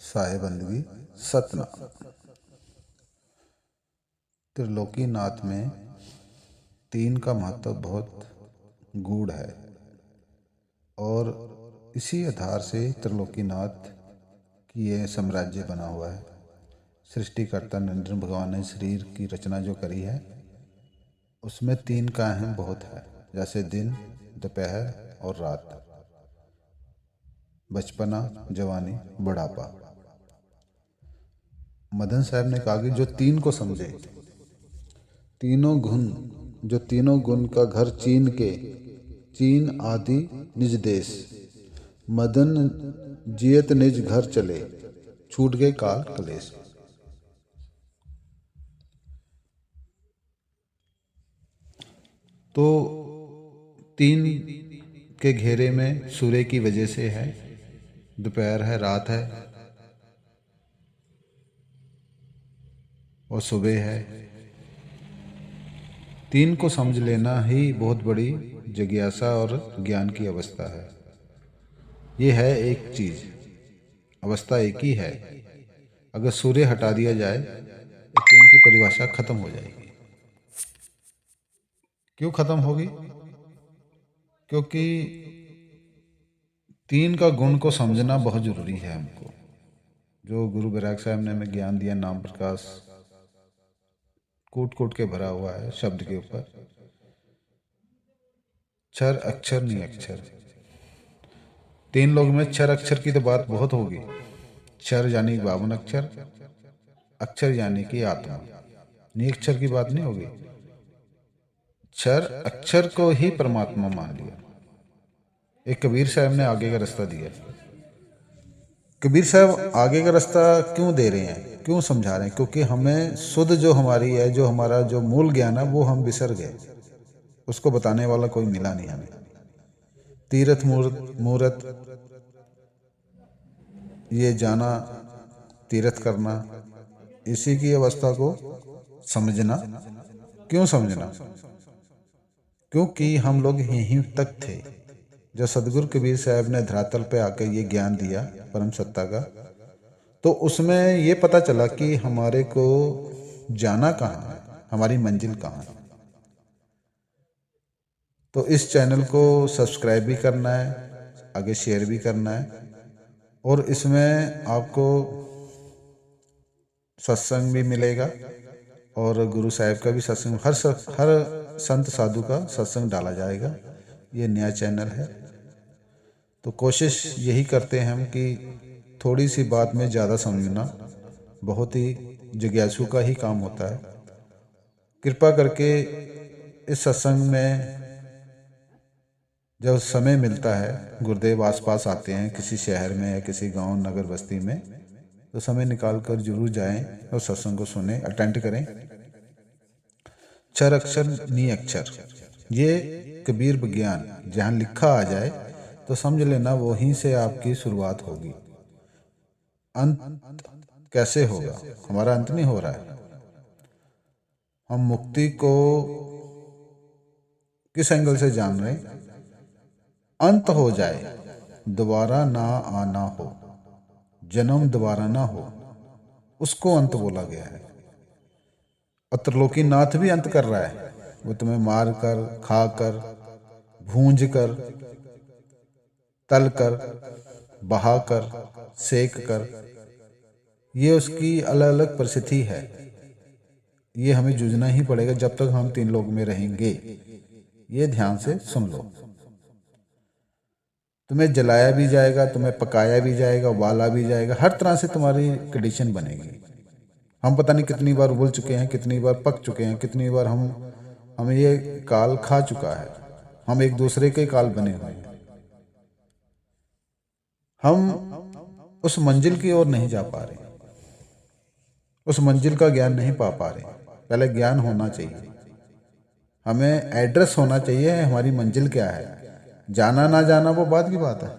साहेबंदगी सतनाम। त्रिलोकीनाथ में तीन का महत्व बहुत गूढ़ है और इसी आधार से त्रिलोकीनाथ की यह साम्राज्य बना हुआ है। सृष्टिकर्ता नरेंद्र भगवान ने शरीर की रचना जो करी है उसमें तीन का अहम बहुत है, जैसे दिन, दोपहर और रात, बचपना, जवानी, बुढ़ापा। मदन साहब ने कहा कि जो तीन को समझे, तीनों गुण का घर चीन के, चीन आदि निज देश, मदन जियत निज घर चले, छूट गए काल कलेश। तो तीन के घेरे में सूर्य की वजह से है, दोपहर है, रात है और सुबह है। तीन को समझ लेना ही बहुत बड़ी जिज्ञासा और ज्ञान की अवस्था है। ये है एक चीज, अवस्था एक ही है। अगर सूर्य हटा दिया जाए तो तीन की परिभाषा खत्म हो जाएगी। क्यों खत्म होगी? क्योंकि तीन का गुण को समझना बहुत जरूरी है हमको। जो गुरु बैराग साहब ने हमें ज्ञान दिया, नाम प्रकाश कूट कूट के भरा हुआ है शब्द के ऊपर। क्षर अक्षर निअक्षर, तीन लोग में क्षर अक्षर की तो बात बहुत होगी। क्षर यानी 52 अक्षर, अक्षर यानी कि आत्मा, निअक्षर की बात नहीं होगी। क्षर अक्षर को ही परमात्मा मान लिया। एक कबीर साहब ने आगे का रास्ता दिया। कबीर साहब आगे का रास्ता क्यों दे रहे हैं, क्यों समझा रहे हैं? क्योंकि हमें शुद्ध जो हमारी है, जो हमारा जो मूल ज्ञान है वो हम बिसर गए। उसको बताने वाला कोई मिला नहीं हमें। तीर्थ मूर्त ये जाना, तीर्थ करना, इसी की अवस्था को समझना। क्यों समझना? क्योंकि हम लोग यहीं तक थे। जो सदगुरु कबीर साहब ने धरातल पे आकर ये ज्ञान दिया परम सत्ता का, तो उसमें ये पता चला कि हमारे को जाना कहाँ है, हमारी मंजिल कहाँ है। तो इस चैनल को सब्सक्राइब भी करना है, आगे शेयर भी करना है, और इसमें आपको सत्संग भी मिलेगा और गुरु साहब का भी सत्संग, हर संत साधु का सत्संग डाला जाएगा। ये नया चैनल है, तो कोशिश यही करते हैं हम कि थोड़ी सी बात में ज़्यादा समझना बहुत ही जिज्ञासु का ही काम होता है। कृपा करके इस सत्संग में जब समय मिलता है, गुरुदेव आसपास आते हैं किसी शहर में या किसी गांव नगर बस्ती में, तो समय निकाल कर जरूर जाएं और सत्संग को सुने, अटेंड करें। क्षर अक्षर नी अक्षर, ये कबीर विज्ञान जहाँ लिखा आ जाए तो समझ लेना वहीं से आपकी शुरुआत होगी। अंत कैसे होगा? हमारा अंत नहीं हो रहा है। हम मुक्ति को किस एंगल से जान रहे हैं? अंत हो जाए, दोबारा ना आना हो, जन्म दोबारा ना हो, उसको अंत बोला गया है। और त्रिलोकीनाथ भी अंत कर रहा है। वो तुम्हें मार कर, खा कर, भूंज कर, तल कर, बहा कर, सेक कर, ये उसकी अलग अलग परिस्थिति है। ये हमें जूझना ही पड़ेगा जब तक हम तीन लोग में रहेंगे। ये ध्यान से सुन लो। तुम्हें जलाया भी जाएगा, तुम्हें पकाया भी जाएगा, उबाला भी जाएगा, हर तरह से तुम्हारी कंडीशन बनेगी। हम पता नहीं कितनी बार उबल चुके हैं, कितनी बार पक चुके हैं, कितनी बार हमें ये काल खा चुका है। हम एक दूसरे के काल बने हुए हैं। हम उस मंजिल की ओर नहीं जा पा रहे, उस मंजिल का ज्ञान नहीं पा रहे। पहले ज्ञान होना चाहिए, हमें एड्रेस होना चाहिए, हमारी मंजिल क्या है। जाना ना जाना वो बात की बात है।